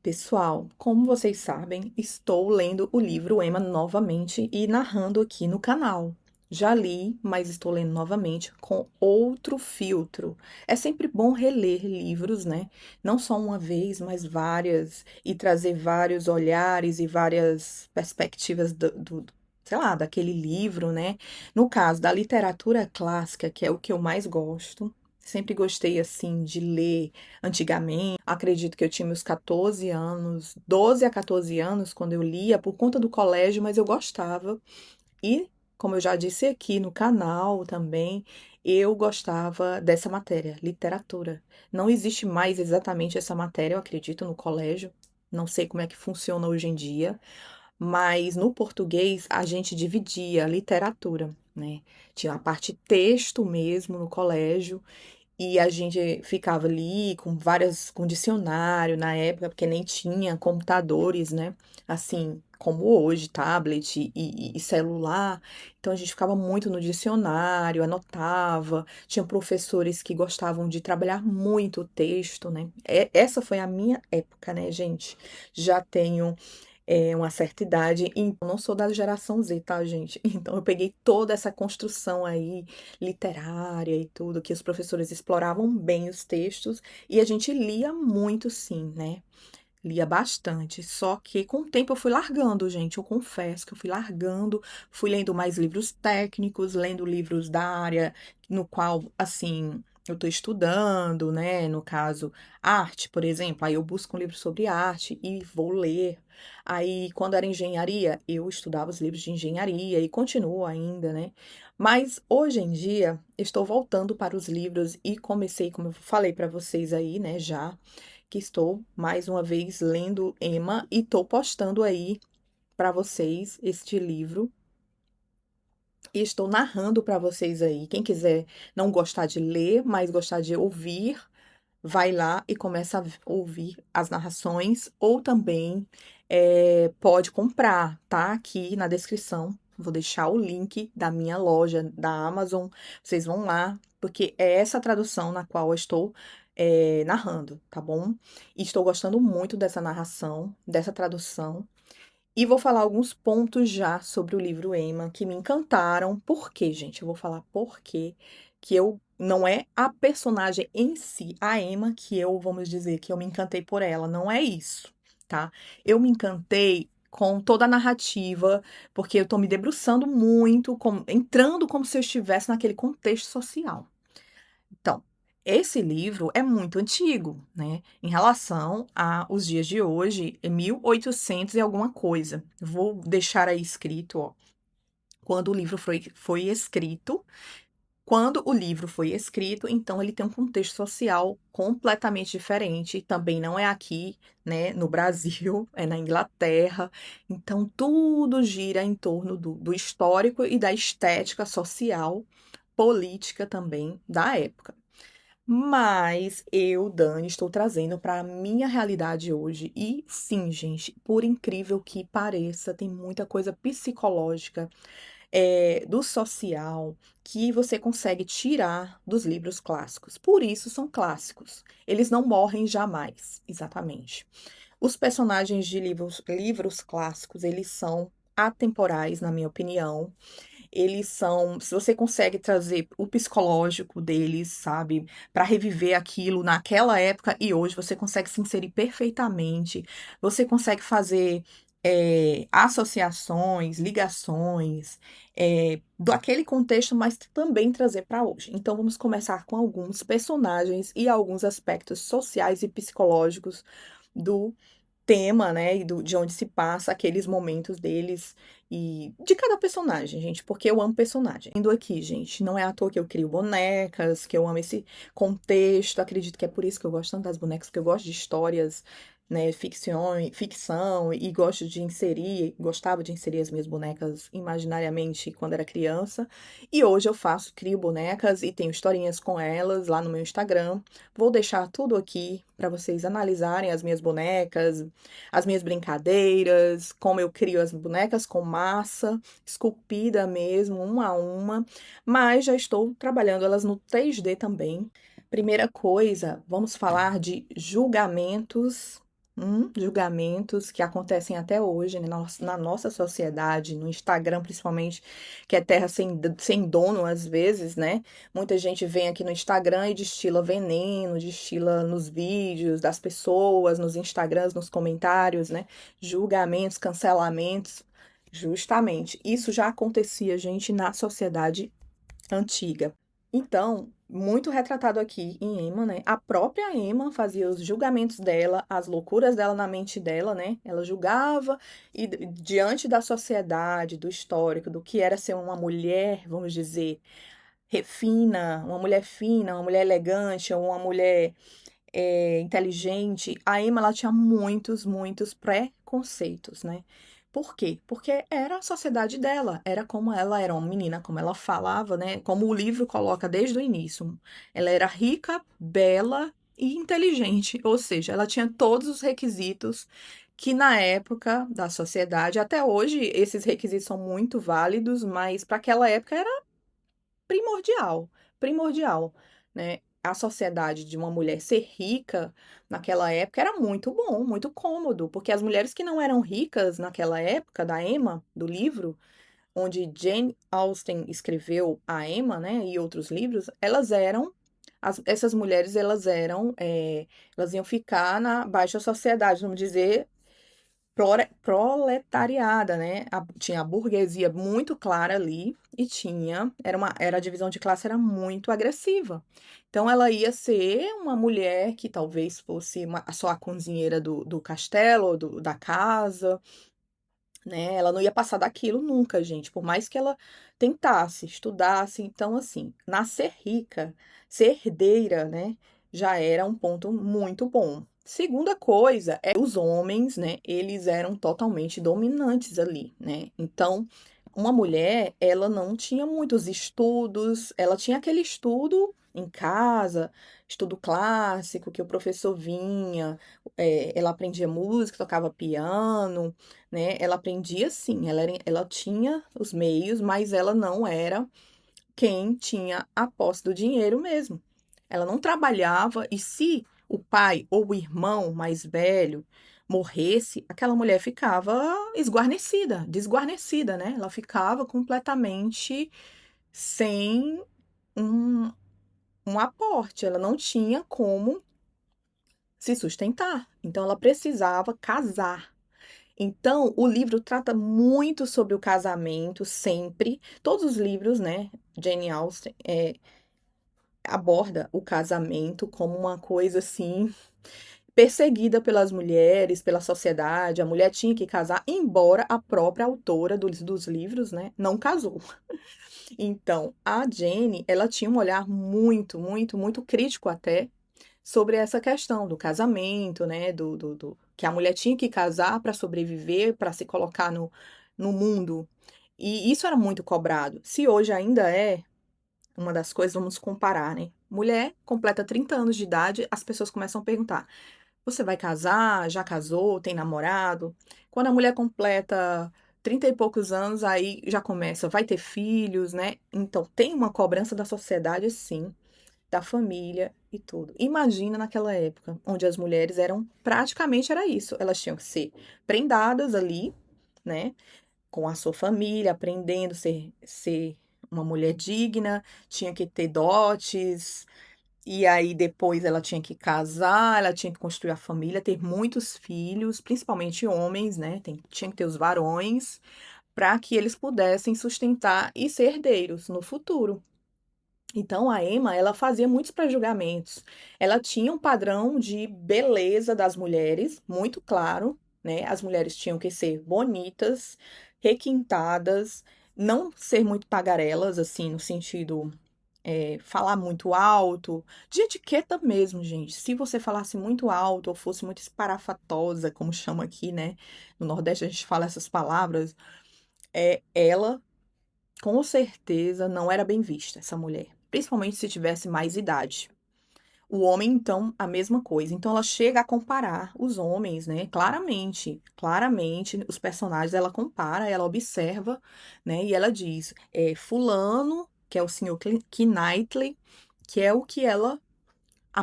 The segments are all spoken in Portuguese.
Pessoal, como vocês sabem, estou lendo o livro Emma novamente e narrando aqui no canal. Já li, mas estou lendo novamente com outro filtro. É sempre bom reler livros, né? Não só uma vez, mas várias, e trazer vários olhares e várias perspectivas sei lá, daquele livro, né? No caso da literatura clássica, que é o que eu mais gosto. Sempre gostei, assim, de ler antigamente. Acredito que eu tinha meus 14 anos, 12 a 14 anos, quando eu lia, por conta do colégio, mas eu gostava. E, como eu já disse aqui no canal também, eu gostava dessa matéria, literatura. Não existe mais exatamente essa matéria, eu acredito, no colégio. Não sei como é que funciona hoje em dia, mas no português a gente dividia literatura, né? Tinha a parte texto mesmo no colégio e a gente ficava ali com dicionário na época, porque nem tinha computadores, né? Assim, como hoje, tablet e celular. Então a gente ficava muito no dicionário, anotava. Tinha professores que gostavam de trabalhar muito o texto, né? Essa foi a minha época, né, gente? Já tenho uma certa idade, e não sou da geração Z, tá, gente? Então eu peguei toda essa construção aí literária e tudo, que os professores exploravam bem os textos e a gente lia muito, sim, né? Lia bastante, só que com o tempo eu fui largando, gente. Eu confesso que eu fui largando, fui lendo mais livros técnicos, lendo livros da área no qual, assim, eu estou estudando, né? No caso, arte, por exemplo. Aí eu busco um livro sobre arte e vou ler. Aí, quando era engenharia, eu estudava os livros de engenharia e continuo ainda, né? Mas hoje em dia, estou voltando para os livros e comecei, como eu falei para vocês aí, né, já que estou mais uma vez lendo Emma e estou postando aí para vocês este livro e estou narrando para vocês aí. Quem quiser não gostar de ler, mas gostar de ouvir, vai lá e começa a ouvir as narrações ou também pode comprar, tá? Aqui na descrição. Vou deixar o link da minha loja da Amazon. Vocês vão lá, porque é essa tradução na qual eu estou narrando, tá bom? E estou gostando muito dessa narração, dessa tradução. E vou falar alguns pontos já sobre o livro Emma que me encantaram. Por quê, gente? Eu vou falar por quê que eu não é a personagem em si, a Emma, que eu, vamos dizer, que eu me encantei por ela. Não é isso, tá? Eu me encantei com toda a narrativa, porque eu tô me debruçando muito, entrando como se eu estivesse naquele contexto social. Então, esse livro é muito antigo, né? Em relação aos dias de hoje, é 1800 e alguma coisa. Vou deixar aí escrito, ó, quando o livro foi escrito. Quando o livro foi escrito, então ele tem um contexto social completamente diferente. Também não é aqui, né, no Brasil, é na Inglaterra. Então, tudo gira em torno do histórico e da estética social, política também da época. Mas eu, Dani, estou trazendo para a minha realidade hoje. E sim, gente, por incrível que pareça, tem muita coisa psicológica, do social, que você consegue tirar dos livros clássicos. Por isso são clássicos. Eles não morrem jamais, exatamente. Os personagens de livros clássicos, eles são atemporais, na minha opinião. Eles são, se você consegue trazer o psicológico deles, sabe, para reviver aquilo naquela época e hoje, você consegue se inserir perfeitamente. Você consegue fazer associações, ligações, daquele contexto, mas também trazer para hoje. Então, vamos começar com alguns personagens e alguns aspectos sociais e psicológicos do tema, né, e de onde se passa aqueles momentos deles e de cada personagem, gente, porque eu amo personagem. Indo aqui, gente, não é à toa que eu crio bonecas, que eu amo esse contexto, acredito que é por isso que eu gosto tanto das bonecas, porque eu gosto de histórias, né, ficção e gosto de inserir, gostava de inserir as minhas bonecas imaginariamente quando era criança, e hoje eu crio bonecas e tenho historinhas com elas lá no meu Instagram. Vou deixar tudo aqui para vocês analisarem as minhas bonecas, as minhas brincadeiras, como eu crio as bonecas com massa, esculpida mesmo, uma a uma, mas já estou trabalhando elas no 3D também. Primeira coisa, vamos falar de julgamentos Julgamentos que acontecem até hoje, né, na nossa sociedade, no Instagram principalmente, que é terra sem dono às vezes, né? Muita gente vem aqui no Instagram e destila veneno, destila nos vídeos das pessoas, nos Instagrams, nos comentários, né? Julgamentos, cancelamentos. Justamente, isso já acontecia, gente, na sociedade antiga. Então, muito retratado aqui em Emma, né? A própria Emma fazia os julgamentos dela, as loucuras dela na mente dela, né? Ela julgava e diante da sociedade, do histórico, do que era ser uma mulher, vamos dizer, fina, uma mulher elegante, uma mulher inteligente, a Emma ela tinha muitos preconceitos, né? Por quê? Porque era a sociedade dela, era como ela era uma menina, como ela falava, né? Como o livro coloca desde o início. Ela era rica, bela e inteligente, ou seja, ela tinha todos os requisitos que na época da sociedade, até hoje esses requisitos são muito válidos, mas para aquela época era primordial, primordial, né? A sociedade de uma mulher ser rica naquela época era muito bom, muito cômodo, porque as mulheres que não eram ricas naquela época da Emma, do livro, onde Jane Austen escreveu a Emma, né, e outros livros, elas eram essas mulheres elas iam ficar na baixa sociedade, vamos dizer, proletariada, né? Tinha a burguesia muito clara ali e era a divisão de classe era muito agressiva. Então ela ia ser uma mulher que talvez fosse só a cozinheira do castelo, ou da casa, né? Ela não ia passar daquilo nunca, gente, por mais que ela tentasse, estudasse. Então, assim, nascer rica, ser herdeira, né, já era um ponto muito bom. Segunda coisa é os homens, né, eles eram totalmente dominantes ali, né? Então, uma mulher, ela não tinha muitos estudos, ela tinha aquele estudo em casa, estudo clássico, que o professor vinha, ela aprendia música, tocava piano, né? Ela aprendia sim, ela tinha os meios, mas ela não era quem tinha a posse do dinheiro mesmo. Ela não trabalhava e se o pai ou o irmão mais velho morresse, aquela mulher ficava esguarnecida, desguarnecida, né? Ela ficava completamente sem um, um aporte, ela não tinha como se sustentar. Então ela precisava casar. Então, o livro trata muito sobre o casamento, sempre. Todos os livros, né? Jane Austen aborda o casamento como uma coisa assim, perseguida pelas mulheres, pela sociedade. A mulher tinha que casar, embora a própria autora dos livros, né, não casou. Então, a Jane, ela tinha um olhar muito crítico até sobre essa questão do casamento, né? Que a mulher tinha que casar para sobreviver, para se colocar no mundo. E isso era muito cobrado. Se hoje ainda é uma das coisas, vamos comparar, né? Mulher completa 30 anos de idade, as pessoas começam a perguntar: você vai casar? Já casou? Tem namorado? Quando a mulher completa 30 e poucos anos, aí já começa, vai ter filhos, né? Então tem uma cobrança da sociedade, sim, da família e tudo. Imagina naquela época, onde as mulheres eram praticamente era isso, elas tinham que ser prendadas ali, né, com a sua família, aprendendo a ser uma mulher digna, tinha que ter dotes, e aí depois ela tinha que casar, ela tinha que construir a família, ter muitos filhos, principalmente homens, né, tinha que ter os varões, para que eles pudessem sustentar e ser herdeiros no futuro. Então, a Emma, ela fazia muitos pré-julgamentos. Ela tinha um padrão de beleza das mulheres muito claro, né? As mulheres tinham que ser bonitas, requintadas, não ser muito tagarelas, assim, no sentido, falar muito alto, de etiqueta mesmo, gente. Se você falasse muito alto ou fosse muito esparafatosa, como chama aqui, né? No Nordeste a gente fala essas palavras, ela com certeza não era bem vista, essa mulher, principalmente se tivesse mais idade. O homem, então, a mesma coisa. Então, ela chega a comparar os homens, né? Claramente, os personagens ela compara, ela observa, né? E ela diz: Fulano, que é o senhor Knightley, que é o que ela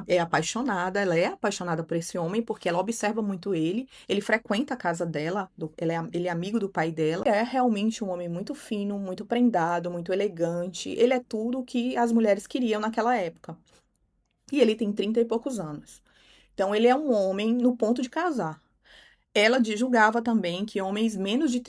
é apaixonada, ela é apaixonada por esse homem porque ela observa muito ele frequenta a casa dela, ele é amigo do pai dela. É realmente um homem muito fino, muito prendado, muito elegante. Ele é tudo o que as mulheres queriam naquela época. E ele tem 30 e poucos anos. Então ele é um homem no ponto de casar. Ela julgava também que homens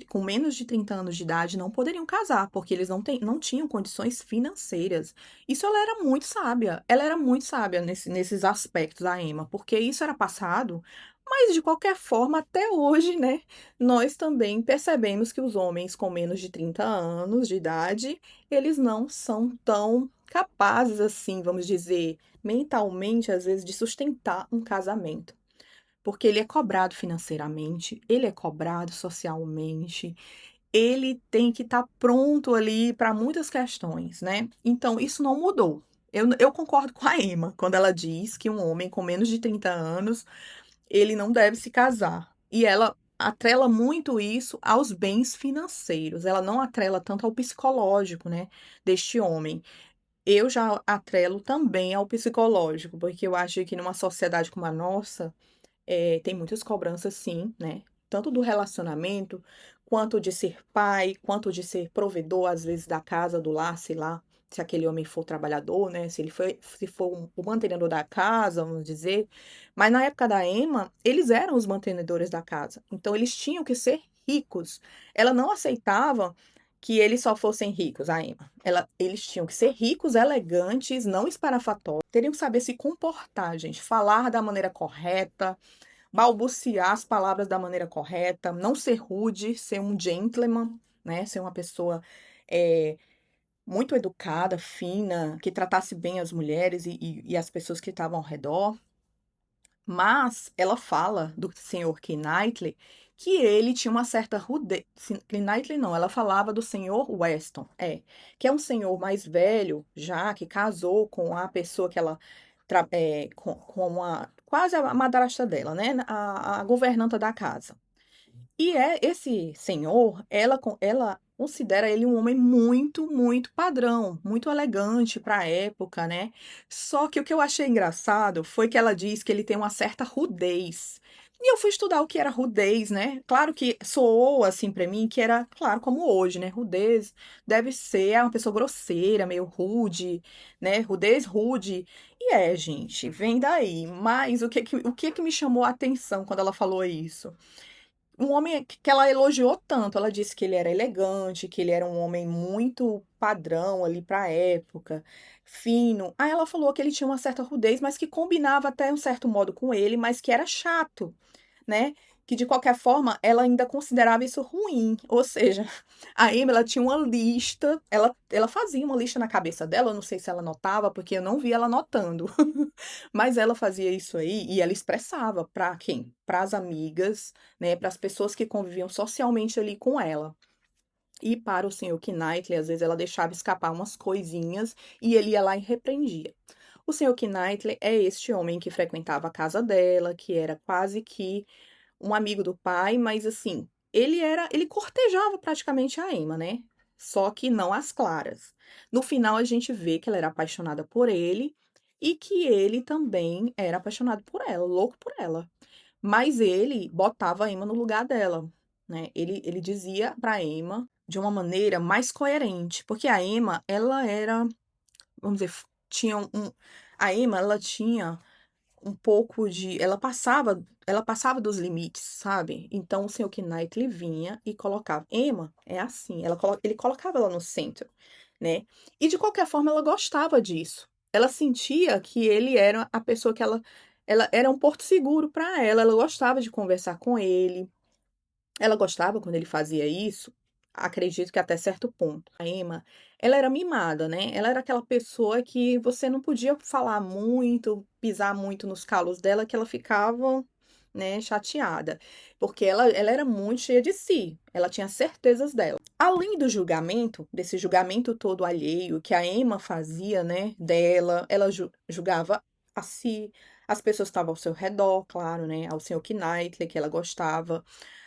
com menos de 30 anos de idade não poderiam casar, porque eles não tinham condições financeiras. Isso ela era muito sábia. Ela era muito sábia nesses aspectos, a Emma, porque isso era passado. Mas, de qualquer forma, até hoje, né, nós também percebemos que os homens com menos de 30 anos de idade, eles não são tão capazes assim, vamos dizer, mentalmente, às vezes, de sustentar um casamento. Porque ele é cobrado financeiramente, ele é cobrado socialmente, ele tem que estar pronto ali para muitas questões, né? Então, isso não mudou. Eu concordo com a Emma quando ela diz que um homem com menos de 30 anos, ele não deve se casar. E ela atrela muito isso aos bens financeiros. Ela não atrela tanto ao psicológico, né, deste homem. Eu já atrelo também ao psicológico, porque eu acho que numa sociedade como a nossa, tem muitas cobranças, sim, né? Tanto do relacionamento, quanto de ser pai, quanto de ser provedor, às vezes, da casa, do lar, sei lá, se aquele homem for trabalhador, né? Se for o mantenedor da casa, vamos dizer. Mas na época da Emma, eles eram os mantenedores da casa. Então, eles tinham que ser ricos. Ela não aceitava que eles só fossem ricos, a Emma. Eles tinham que ser ricos, elegantes, não esparafatórios. Teriam que saber se comportar, gente. Falar da maneira correta, balbuciar as palavras da maneira correta, não ser rude, ser um gentleman, né? Ser uma pessoa é, muito educada, fina, que tratasse bem as mulheres e as pessoas que estavam ao redor. Mas ela fala do senhor Knightley que ele tinha uma certa rudez. Knightley não, ela falava do senhor Weston, que é um senhor mais velho, já que casou com a pessoa que ela com quase a madrasta dela, né? A governanta da casa. E é esse senhor, ela considera ele um homem muito, muito padrão, muito elegante para a época, né? Só que o que eu achei engraçado foi que ela diz que ele tem uma certa rudez. E eu fui estudar o que era rudez, né? Claro que soou assim para mim que era, claro, como hoje, né? Rudez deve ser uma pessoa grosseira, meio rude, né? Rudez, rude. E gente, vem daí. Mas o que que me chamou a atenção quando ela falou isso? Um homem que ela elogiou tanto, ela disse que ele era elegante, que ele era um homem muito padrão ali para a época, fino. Aí ela falou que ele tinha uma certa rudez, mas que combinava até um certo modo com ele, mas que era chato, né? Que de qualquer forma ela ainda considerava isso ruim. Ou seja, a Amy, ela tinha uma lista, ela fazia uma lista na cabeça dela, eu não sei se ela notava, porque eu não vi ela anotando. Mas ela fazia isso aí e ela expressava para quem? Para as amigas, né, para as pessoas que conviviam socialmente ali com ela. E para o senhor Knightley, às vezes ela deixava escapar umas coisinhas e ele ia lá e repreendia. O senhor Knightley é este homem que frequentava a casa dela, que era quase que um amigo do pai, mas assim, ele cortejava praticamente a Emma, né? Só que não às claras. No final a gente vê que ela era apaixonada por ele e que ele também era apaixonado por ela, louco por ela. Mas ele botava a Emma no lugar dela, né? Ele dizia para Emma de uma maneira mais coerente, porque a Emma, ela era, vamos dizer, tinha a Emma, ela tinha um pouco de ela passava dos limites, sabe. Então o senhor Knightley vinha e colocava: "Emma, é assim", ele colocava ela no centro, né. E de qualquer forma ela gostava disso. Ela sentia que ele era a pessoa que ela era um porto seguro para ela gostava de conversar com ele, ela gostava quando ele fazia isso, acredito que até certo ponto. A Emma, ela era mimada, né, ela era aquela pessoa que você não podia falar muito, pisar muito nos calos dela que ela ficava, né, chateada, porque ela era muito cheia de si, ela tinha certezas dela. Além do julgamento, desse julgamento todo alheio que a Emma fazia, né, dela, ela julgava a si, as pessoas que estavam ao seu redor, claro, né, ao senhor Knightley, que ela gostava,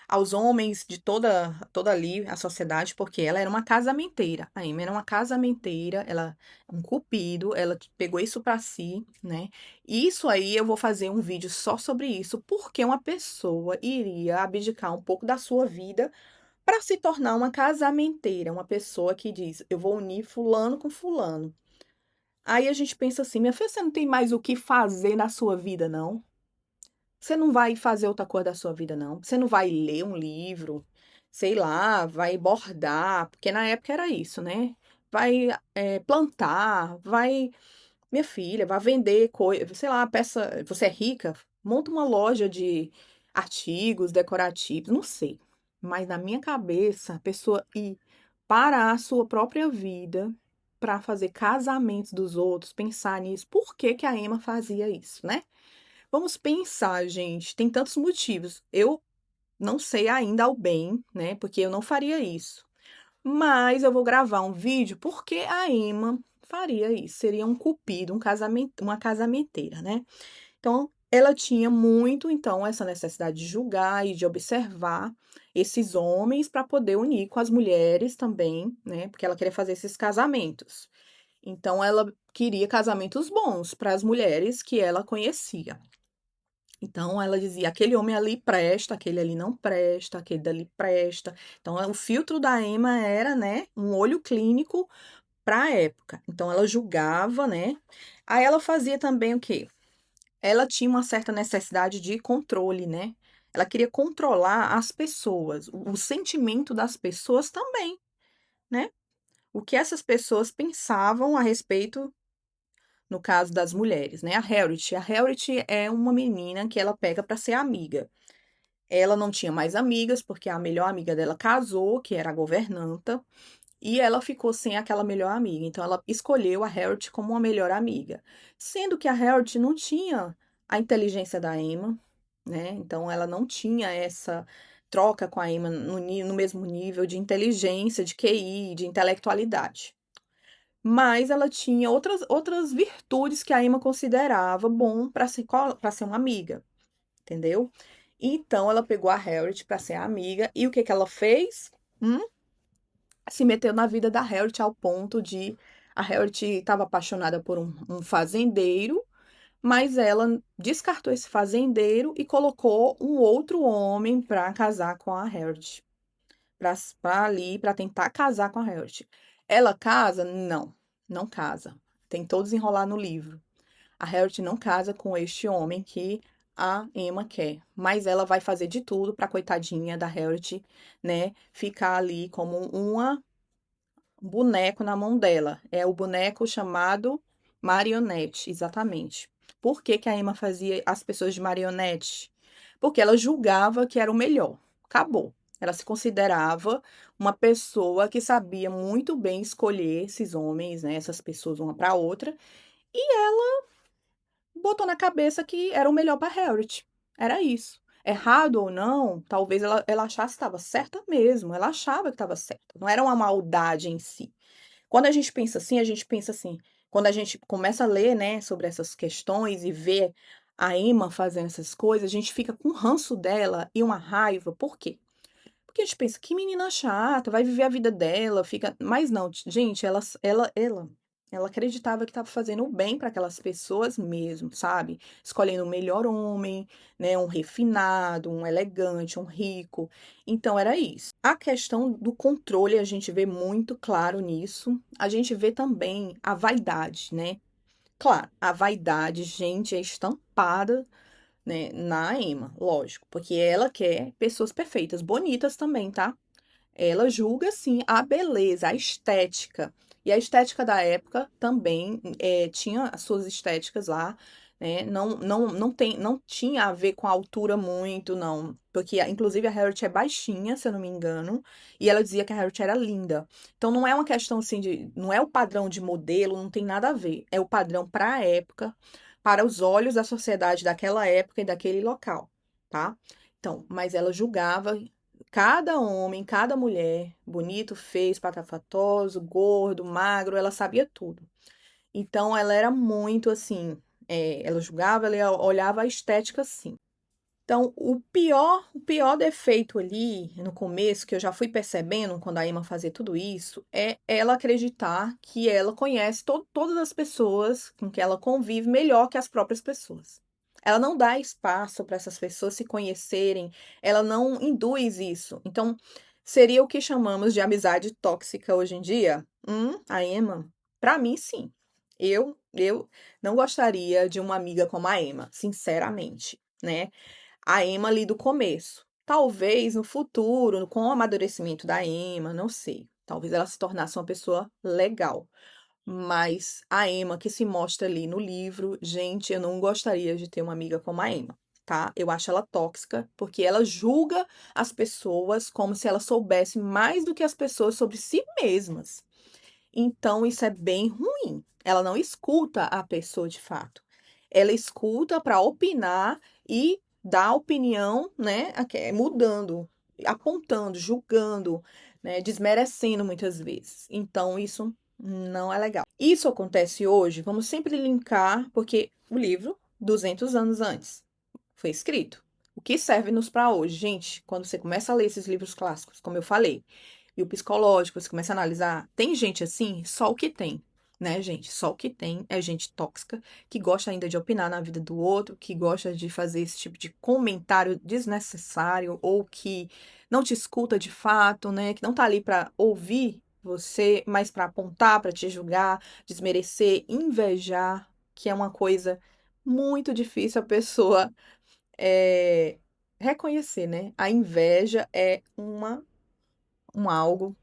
aos homens de toda ali a sociedade, porque ela era uma casamenteira. A Emma era uma casamenteira, ela um cupido, ela pegou isso pra si, né? E isso aí eu vou fazer um vídeo só sobre isso, porque uma pessoa iria abdicar um pouco da sua vida para se tornar uma casamenteira, uma pessoa que diz, eu vou unir fulano com fulano. Aí a gente pensa assim, minha filha, você não tem mais o que fazer na sua vida, não? Você não vai fazer outra coisa da sua vida, não. Você não vai ler um livro, sei lá, vai bordar, porque na época era isso, né? Vai, plantar, vai, minha filha, vai vender coisa, sei lá, peça. Você é rica? Monta uma loja de artigos decorativos, não sei. Mas na minha cabeça, a pessoa ir parar a sua própria vida para fazer casamentos dos outros, pensar nisso. Por que que a Emma fazia isso, né? Vamos pensar, gente, tem tantos motivos. Eu não sei ainda ao bem, né? Porque eu não faria isso. Mas eu vou gravar um vídeo porque a Emma faria isso. Seria um cupido, um casamento, uma casamenteira, né? Então, ela tinha muito, então, essa necessidade de julgar e de observar esses homens para poder unir com as mulheres também, né? Porque ela queria fazer esses casamentos. Então, ela queria casamentos bons para as mulheres que ela conhecia. Então ela dizia: aquele homem ali presta, aquele ali não presta, aquele dali presta. Então o filtro da Emma era, né, um olho clínico para a época. Então ela julgava, né? Aí ela fazia também o quê? Ela tinha uma certa necessidade de controle, né? Ela queria controlar as pessoas, o sentimento das pessoas também, né? O que essas pessoas pensavam a respeito, no caso das mulheres, né? A Harriet. A Harriet é uma menina que ela pega para ser amiga. Ela não tinha mais amigas, porque a melhor amiga dela casou, que era a governanta, e ela ficou sem aquela melhor amiga. Então, ela escolheu a Harriet como uma melhor amiga. Sendo que a Harriet não tinha a inteligência da Emma, né? Então, ela não tinha essa troca com a Emma no mesmo nível de inteligência, de QI, de intelectualidade. Mas ela tinha outras virtudes que a Emma considerava bom para ser uma amiga, entendeu? Então ela pegou a Harriet para ser amiga e o que que ela fez? Hum? Se meteu na vida da Harriet ao ponto de a Harriet estava apaixonada por um fazendeiro, mas ela descartou esse fazendeiro e colocou um outro homem para casar com a Harriet, para ali para tentar casar com a Harriet. Ela casa? Não, não casa. Tem todo desenrolar no livro. A Harriet não casa com este homem que a Emma quer, mas ela vai fazer de tudo para coitadinha da Harriet, né, ficar ali como um boneco na mão dela. É o boneco chamado marionete, exatamente. Por que que a Emma fazia as pessoas de marionete? Porque ela julgava que era o melhor. Acabou. Ela se considerava uma pessoa que sabia muito bem escolher esses homens, né, essas pessoas uma para outra, e botou na cabeça que era o melhor para Harriet. Era isso. Errado ou não, talvez ela achasse que estava certa mesmo. Ela achava que estava certa. Não era uma maldade em si. Quando a gente pensa assim, a gente pensa assim. Quando a gente começa a ler, né, sobre essas questões e ver a Emma fazendo essas coisas, a gente fica com ranço dela e uma raiva. Por quê? Porque a gente pensa, que menina chata, vai viver a vida dela, fica. Mas não, gente, ela acreditava que estava fazendo o bem para aquelas pessoas mesmo, sabe? Escolhendo o melhor homem, né? Um refinado, um elegante, um rico. Então era isso. A questão do controle, a gente vê muito claro nisso. A gente vê também a vaidade, né? Claro, a vaidade, gente, é estampada, né, na Emma, lógico, porque ela quer pessoas perfeitas, bonitas também, tá? Ela julga, sim, a beleza, a estética. E a estética da época também tinha as suas estéticas lá, né? Não tinha a ver com a altura muito, não. Porque, inclusive, a Harriet é baixinha, se eu não me engano, e ela dizia que a Harriet era linda. Então, não é uma questão assim de. Não é o padrão de modelo, não tem nada a ver. É o padrão para a época, para os olhos da sociedade daquela época e daquele local, tá? Então, mas ela julgava cada homem, cada mulher, bonito, feio, espalhafatoso, gordo, magro, ela sabia tudo. Então, ela era muito assim, ela julgava, ela olhava a estética assim. Então, o pior defeito ali no começo, que eu já fui percebendo quando a Emma fazia tudo isso, é ela acreditar que ela conhece todas as pessoas com que ela convive melhor que as próprias pessoas. Ela não dá espaço para essas pessoas se conhecerem, ela não induz isso. Então, seria o que chamamos de amizade tóxica hoje em dia? A Emma? Para mim, sim. Eu não gostaria de uma amiga como a Emma, sinceramente, né? A Emma ali do começo. Talvez no futuro, com o amadurecimento da Emma, não sei. Talvez ela se tornasse uma pessoa legal. Mas a Emma que se mostra ali no livro, gente, eu não gostaria de ter uma amiga como a Emma, tá? Eu acho ela tóxica, porque ela julga as pessoas como se ela soubesse mais do que as pessoas sobre si mesmas. Então, isso é bem ruim. Ela não escuta a pessoa de fato. Ela escuta para opinar e dar opinião, né, mudando, apontando, julgando, né, desmerecendo muitas vezes. Então, isso não é legal. Isso acontece hoje, vamos sempre linkar, porque o livro, 200 anos antes, foi escrito. O que serve-nos para hoje? Gente, quando você começa a ler esses livros clássicos, como eu falei, e o psicológico, você começa a analisar, tem gente assim, só o que tem, né, gente? Só o que tem é gente tóxica, que gosta ainda de opinar na vida do outro, que gosta de fazer esse tipo de comentário desnecessário, ou que não te escuta de fato, né? Que não tá ali para ouvir você, mas para apontar, para te julgar, desmerecer, invejar, que é uma coisa muito difícil a pessoa é, reconhecer, né? A inveja é um algo,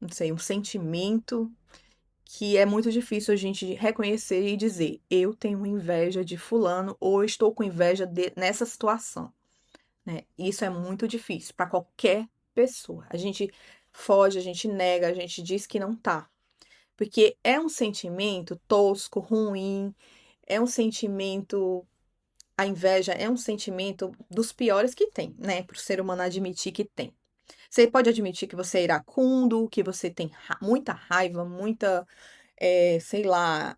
não sei, um sentimento que é muito difícil a gente reconhecer e dizer, eu tenho inveja de fulano ou eu estou com inveja nessa situação, né? Isso é muito difícil para qualquer pessoa. A gente foge, a gente nega, a gente diz que não tá, porque é um sentimento tosco, ruim, é um sentimento. A inveja é um sentimento dos piores que tem, né? Para o ser humano admitir que tem. Você pode admitir que você é iracundo, que você tem muita raiva, muita, sei lá,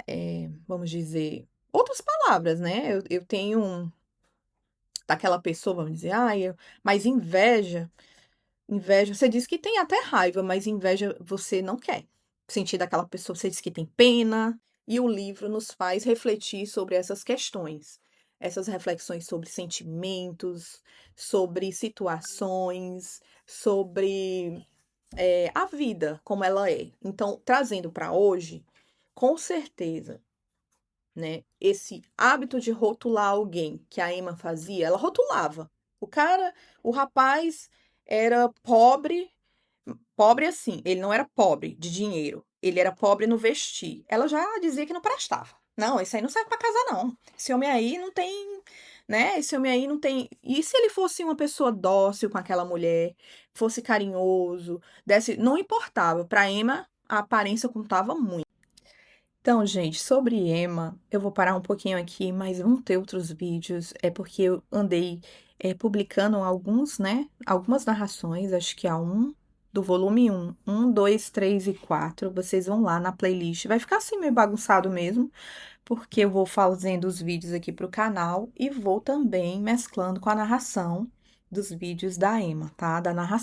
vamos dizer, outras palavras, né? Eu tenho daquela pessoa, vamos dizer, mas inveja, você diz que tem até raiva, mas inveja você não quer sentir daquela pessoa, você diz que tem pena, e o livro nos faz refletir sobre essas questões, essas reflexões sobre sentimentos, sobre situações, sobre a vida como ela é. Então, trazendo para hoje, com certeza, né, esse hábito de rotular alguém que a Emma fazia, ela rotulava. O cara, o rapaz era pobre, pobre assim, ele não era pobre de dinheiro, ele era pobre no vestir. Ela já dizia que não prestava. Não, esse aí não serve para casar, não. Esse homem aí não tem, né? Esse homem aí não tem. E se ele fosse uma pessoa dócil com aquela mulher, fosse carinhoso, desse, não importava. Para Emma, a aparência contava muito. Então, gente, sobre Emma, eu vou parar um pouquinho aqui, mas vão ter outros vídeos. É porque eu andei publicando alguns, né? Algumas narrações, acho que há do volume um, 2, 3 e 4. Vocês vão lá na playlist. Vai ficar assim meio bagunçado mesmo, porque eu vou fazendo os vídeos aqui pro canal e vou também mesclando com a narração dos vídeos da Emma, tá? Da narração.